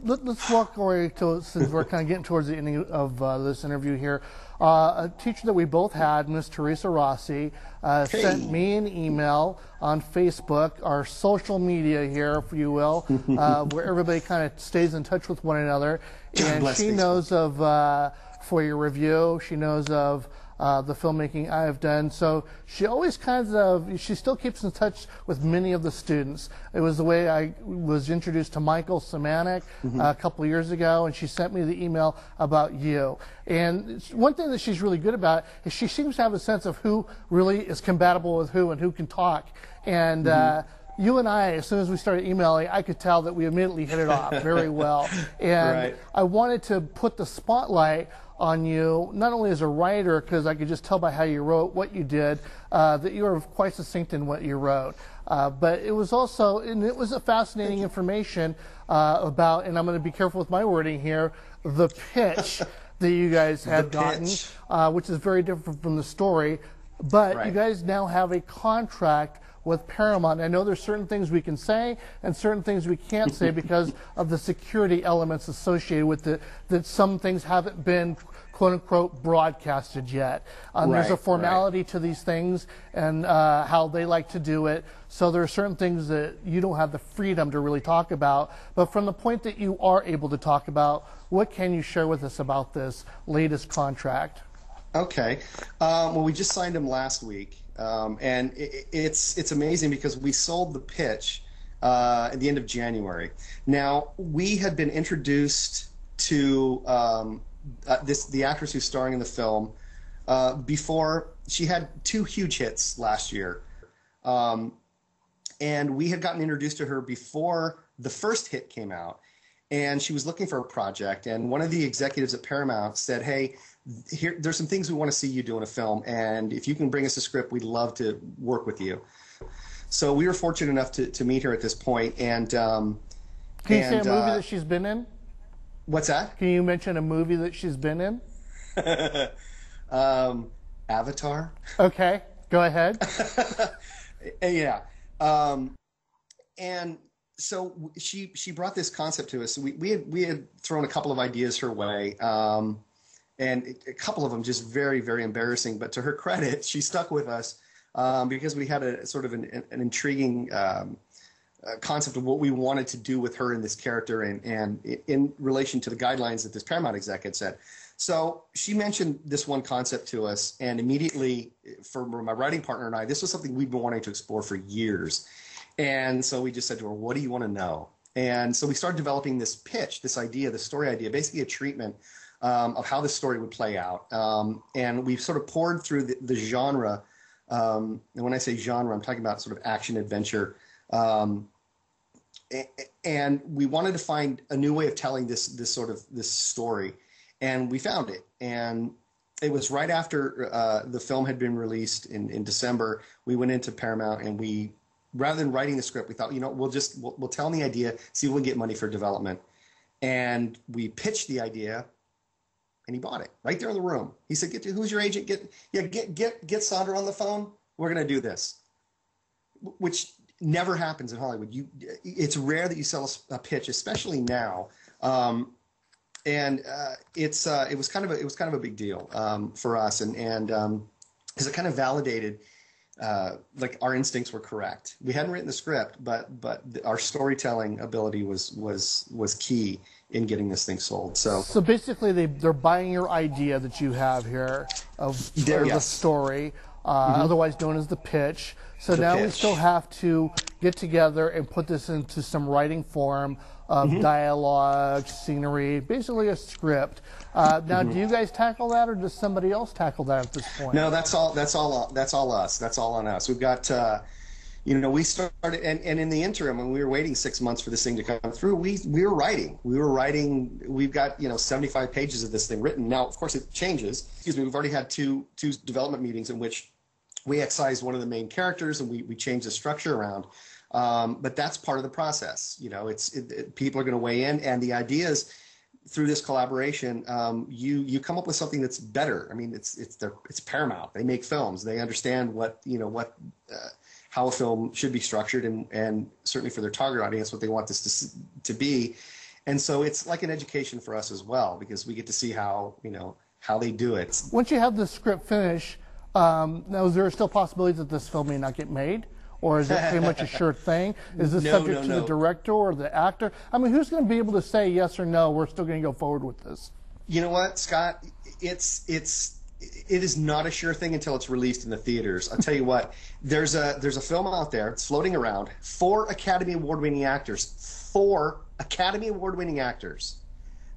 let's walk away to, since we're kind of getting towards the ending of this interview here. A teacher that we both had, Miss Teresa Rossi, sent me an email on Facebook, our social media here, if you will, where everybody kind of stays in touch with one another. And she knows of For Your Review. She knows of the filmmaking I have done. So she always she still keeps in touch with many of the students. It was the way I was introduced to Michael Samanek a couple of years ago, and she sent me the email about you. And one thing that she's really good about is she seems to have a sense of who really is compatible with who and who can talk. And you and I, as soon as we started emailing, I could tell that we immediately hit it off very well. And I wanted to put the spotlight on you, not only as a writer, because I could just tell by how you wrote what you did, that you were quite succinct in what you wrote. But it was also, and it was a fascinating information about, and I'm going to be careful with my wording here, the pitch that you guys had gotten, which is very different from the story. But you guys now have a contract with Paramount. I know there's certain things we can say and certain things we can't say because of the security elements associated with it, that some things haven't been quote-unquote broadcasted yet. There's a formality to these things and how they like to do it. So there are certain things that you don't have the freedom to really talk about. But from the point that you are able to talk about, what can you share with us about this latest contract? Okay. Well, we just signed him last week. And it's amazing because we sold the pitch at the end of January. Now, we had been introduced to the actress who's starring in the film before. She had 2 huge hits last year. And we had gotten introduced to her before the first hit came out. And she was looking for a project. And one of the executives at Paramount said, hey, there's some things we want to see you do in a film, and if you can bring us a script, we'd love to work with you. So we were fortunate enough to meet her at this point. And can you say a movie that she's been in? What's that? Can you mention a movie that she's been in? Avatar. Okay, go ahead. Yeah. And so she brought this concept to us. We had thrown a couple of ideas her way. And a couple of them just very, very embarrassing. But to her credit, she stuck with us because we had a sort of an intriguing concept of what we wanted to do with her in this character and in relation to the guidelines that this Paramount exec had set. So she mentioned this one concept to us, and immediately, for my writing partner and I, this was something we've been wanting to explore for years. And so we just said to her, what do you want to know? And so we started developing this pitch, this idea, the story idea, basically a treatment of how the story would play out. And we've sort of poured through the genre. And when I say genre, I'm talking about sort of action adventure. And we wanted to find a new way of telling this story. And we found it. And it was right after the film had been released in December. We went into Paramount and rather than writing the script, we thought, we'll tell them the idea, see if we can get money for development. And we pitched the idea. And he bought it right there in the room. He said, who's your agent? Get Sandra on the phone. We're going to do this, which never happens in Hollywood. It's rare that you sell a pitch, especially now. It was kind of a big deal for us, and because it kind of validated like our instincts were correct. We hadn't written the script, but our storytelling ability was key in getting this thing sold. So basically they're buying your idea that you have here of the story, otherwise known as the pitch. So now we still have to get together and put this into some writing form of dialogue, scenery, basically a script. Now, do you guys tackle that, or does somebody else tackle that at this point? No, that's all us. That's all on us. We've got, we started, and in the interim, when we were waiting 6 months for this thing to come through, we were writing. We've got 75 pages of this thing written. Now, of course, it changes. We've already had two development meetings in which we excised one of the main characters and we changed the structure around. But that's part of the process. People are going to weigh in, and the ideas through this collaboration, you come up with something that's better. I mean, it's Paramount. They make films. They understand how a film should be structured, and certainly for their target audience, what they want this to be. And so it's like an education for us as well, because we get to see how, how they do it. Once you have the script finished, now is there still possibilities that this film may not get made? Or is it pretty much a sure thing? Is this subject to the director or the actor? I mean, who's going to be able to say yes or no, we're still going to go forward with this? You know what, Scott? It is not a sure thing until it's released in the theaters. I'll tell you what, there's a film out there, it's floating around, 4 Academy Award-winning actors. 4 Academy Award-winning actors.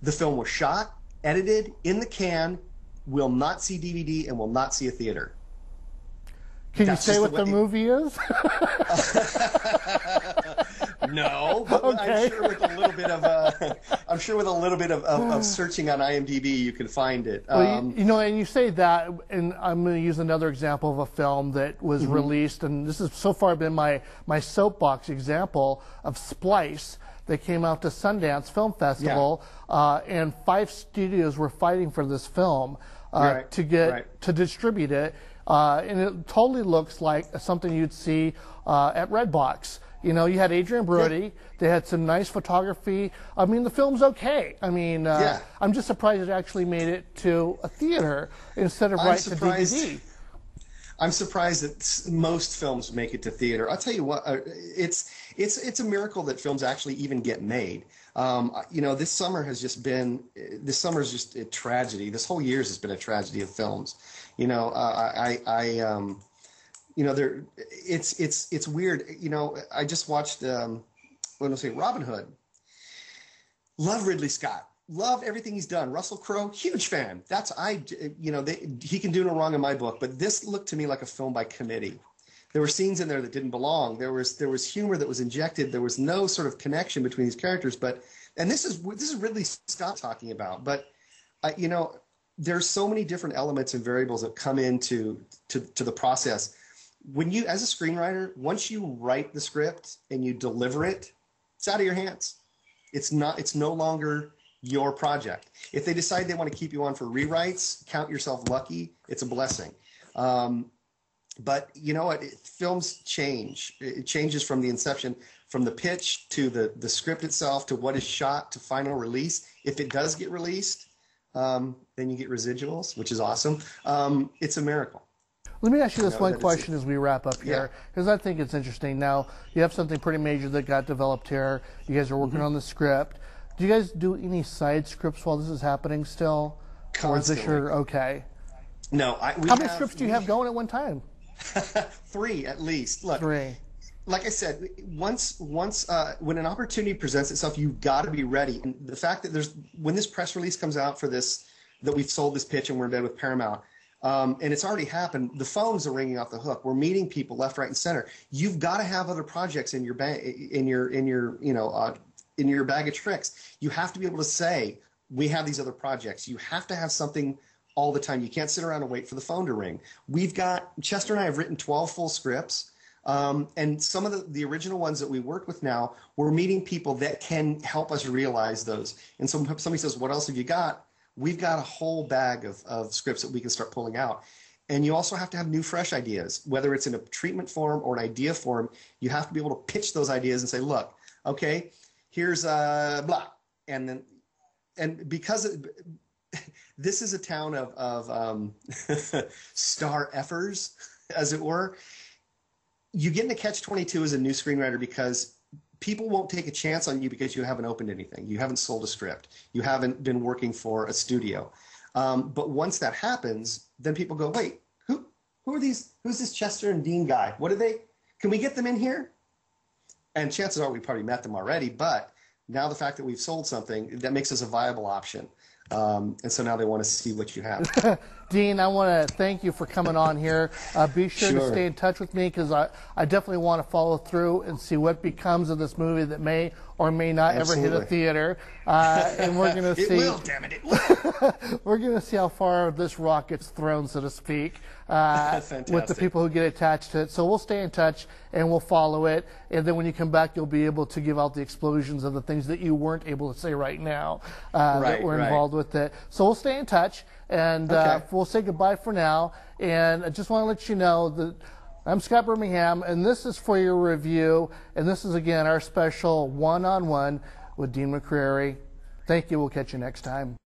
The film was shot, edited, in the can, will not see DVD, and will not see a theater. Can you say what the movie is? No, but okay. I'm sure with a little bit of searching on IMDb, you can find it. Well, and you say that, and I'm going to use another example of a film that was released, and this has so far been my soapbox example of Splice. That came out to Sundance Film Festival, and 5 studios were fighting for this film to distribute it. And it totally looks like something you'd see at Redbox. You had Adrian Brody. They had some nice photography. I mean, the film's okay. I mean, I'm just surprised it actually made it to a theater instead of right to DVD. I'm surprised that most films make it to theater. I'll tell you what, it's a miracle that films actually even get made. This summer has just been a tragedy. This whole year has been a tragedy of films. It's weird. I just watched Robin Hood. Love Ridley Scott. Love everything he's done. Russell Crowe, huge fan. He can do no wrong in my book. But this looked to me like a film by committee. There were scenes in there that didn't belong. There was humor that was injected. There was no sort of connection between these characters. And this is Ridley Scott talking about. But there's so many different elements and variables that come into the process. When you, as a screenwriter, once you write the script and you deliver it, it's out of your hands. It's no longer your project. If they decide they want to keep you on for rewrites, count yourself lucky. It's a blessing. But you know what? Films change. It changes from the inception, from the pitch to the script itself to what is shot to final release. If it does get released, then you get residuals, which is awesome. It's a miracle. Let me ask you this one question as we wrap up here, because I think it's interesting. Now, you have something pretty major that got developed here. You guys are working on the script. Do you guys do any side scripts while this is happening still? Constantly. Or is this your, okay. No. How many scripts do you have going at one time? 3 at least. Look, 3. Like I said, once when an opportunity presents itself, you've got to be ready. And the fact that when this press release comes out for this, that we've sold this pitch and we're in bed with Paramount, and it's already happened, the phones are ringing off the hook. We're meeting people left, right, and center. You've got to have other projects in your bag of tricks. You have to be able to say, we have these other projects. You have to have something all the time. You can't sit around and wait for the phone to ring. Chester and I have written 12 full scripts. And some of the original ones that we work with now, we're meeting people that can help us realize those. And so somebody says, what else have you got? We've got a whole bag of scripts that we can start pulling out. And you also have to have new, fresh ideas, whether it's in a treatment form or an idea form. You have to be able to pitch those ideas and say, look, okay, here's blah. And because this is a town of star effers, as it were, you get in a catch-22 as a new screenwriter because people won't take a chance on you because you haven't opened anything. You haven't sold a script. You haven't been working for a studio. But once that happens, then people go, wait, who are these? Who's this Chester and Dean guy? What are they? Can we get them in here? And chances are we've probably met them already, but now the fact that we've sold something, that makes us a viable option. And so now they want to see what you have. Dean, I want to thank you for coming on here. Be sure to stay in touch with me because I definitely want to follow through and see what becomes of this movie that may or may not ever hit a theater. And we're going to see. It will, damn it, it will. We're going to see how far this rock gets thrown, so to speak, with the people who get attached to it. So we'll stay in touch and we'll follow it. And then when you come back, you'll be able to give out the explosions of the things that you weren't able to say right now that were involved with it. So we'll stay in touch. And we'll say goodbye for now. And I just want to let you know that I'm Scott Birmingham, and this is for your review. And this is, again, our special one-on-one with Dean McCreary. Thank you. We'll catch you next time.